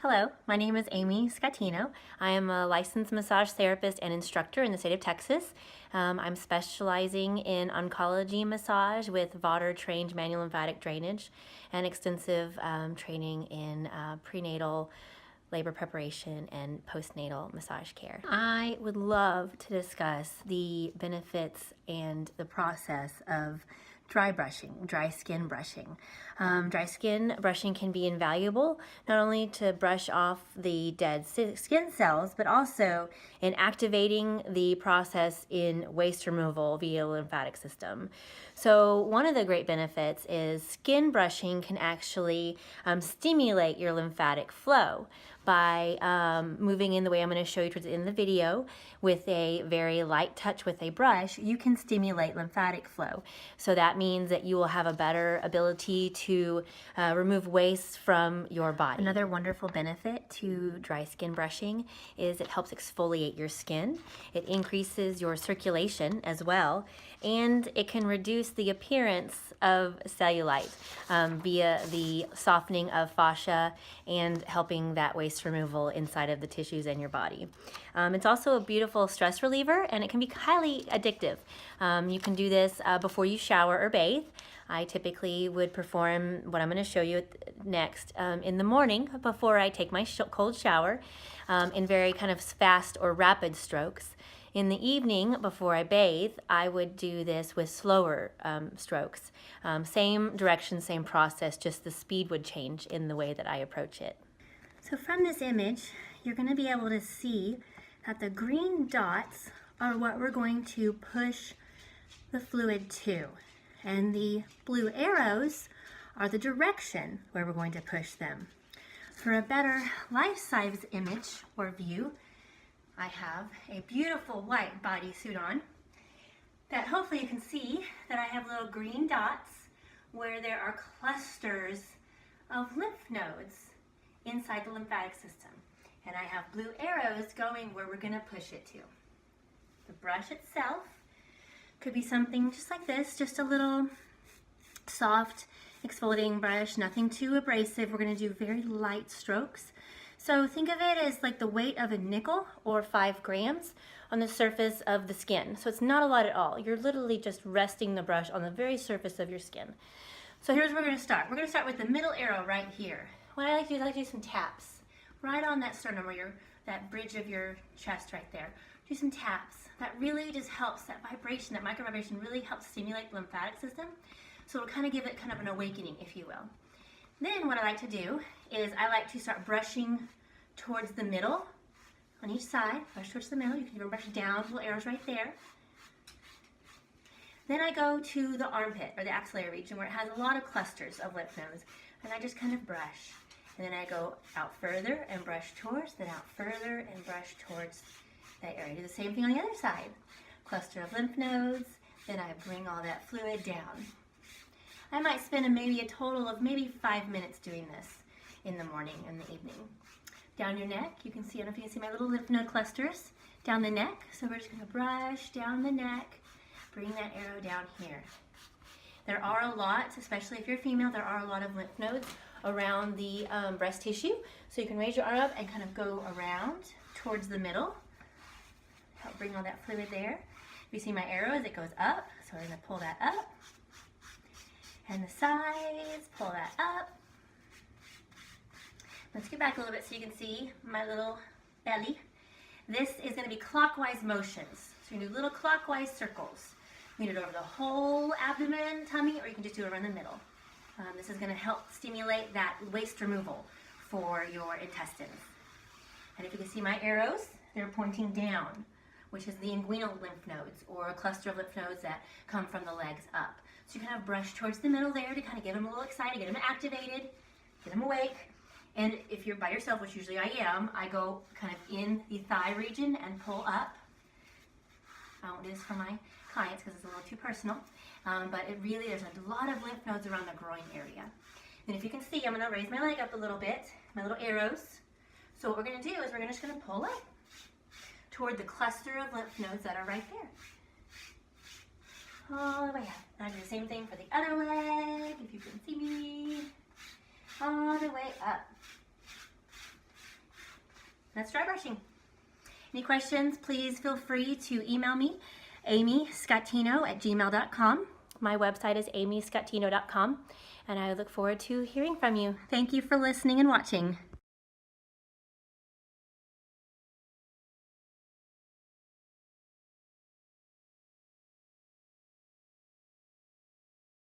Hello, my name is Amy Scatino. I am a licensed massage therapist and instructor in the state of Texas. I'm specializing in oncology massage with VODR-trained manual lymphatic drainage and extensive training in prenatal labor preparation and postnatal massage care. I would love to discuss the benefits and the process of dry brushing, dry skin brushing. Dry skin brushing can be invaluable, not only to brush off the dead skin cells, but also in activating the process in waste removal via the lymphatic system. So one of the great benefits is skin brushing can actually stimulate your lymphatic flow by moving in the way I'm going to show you towards the end of the video with a very light touch with a brush. You can stimulate lymphatic flow. So that means that you will have a better ability to remove waste from your body. Another wonderful benefit to dry skin brushing is it helps exfoliate your skin. It increases your circulation as well, and it can reduce the appearance of cellulite via the softening of fascia and helping that waste removal inside of the tissues in your body. It's also a beautiful stress reliever, and it can be highly addictive. You can do this before you shower or bathe. I typically would perform what I'm going to show you next in the morning before I take my cold shower in very kind of fast or rapid strokes. In the evening before I bathe, I would do this with slower strokes. Same direction, same process, just the speed would change in the way that I approach it. So from this image, you're going to be able to see that the green dots are what we're going to push the fluid to. And the blue arrows are the direction where we're going to push them. For a better life-size image or view, I have a beautiful white bodysuit on that hopefully you can see that I have little green dots where there are clusters of lymph nodes inside the lymphatic system. And I have blue arrows going where we're going to push it to. The brush itself could be something just like this, just a little soft exfoliating brush, nothing too abrasive. We're going to do very light strokes. So think of it as like the weight of a nickel or 5 grams on the surface of the skin. So it's not a lot at all. You're literally just resting the brush on the very surface of your skin. So here's where we're going to start. We're going to start with the middle arrow right here. What I like to do is I like to do some taps right on that sternum where that bridge of your chest right there. Do some taps. That really just helps, that vibration, that micro vibration really helps stimulate the lymphatic system. So it'll kind of give it kind of an awakening, if you will. Then what I like to do is I like to start brushing towards the middle on each side. Brush towards the middle. You can even brush down, little arrows right there. Then I go to the armpit or the axillary region where it has a lot of clusters of lymph nodes, and I just kind of brush. And then I go out further and brush towards, then out further and brush towards that area. Do the same thing on the other side. Cluster of lymph nodes, then I bring all that fluid down. I might spend maybe a total of maybe 5 minutes doing this in the morning and the evening. Down your neck, you can see, I don't know if you can see my little lymph node clusters down the neck. So we're just going to brush down the neck, bring that arrow down here. There are a lot, especially if you're female, there are a lot of lymph nodes around the breast tissue. So you can raise your arm up and kind of go around towards the middle. Help bring all that fluid there. You see my arrow as it goes up, so we're going to pull that up. And the sides, pull that up. Let's get back a little bit so you can see my little belly. This is going to be clockwise motions. So you can do little clockwise circles. You can do it over the whole abdomen, tummy, or you can just do it around the middle. This is going to help stimulate that waste removal for your intestines. And if you can see my arrows, they're pointing down, which is the inguinal lymph nodes, or a cluster of lymph nodes that come from the legs up. So you kind of brush towards the middle there to kind of get them a little excited, get them activated, get them awake. And if you're by yourself, which usually I am, I go kind of in the thigh region and pull up. I won't do this for my clients because it's a little too personal. But it really, there's a lot of lymph nodes around the groin area. And if you can see, I'm going to raise my leg up a little bit, my little arrows. So what we're going to do is we're just going to pull up toward the cluster of lymph nodes that are right there. All the way up. And I do the same thing for the other leg, if you can see me. All the way up. That's dry brushing. Any questions, please feel free to email me, amyscottino@gmail.com. My website is amyscottino.com, and I look forward to hearing from you. Thank you for listening and watching.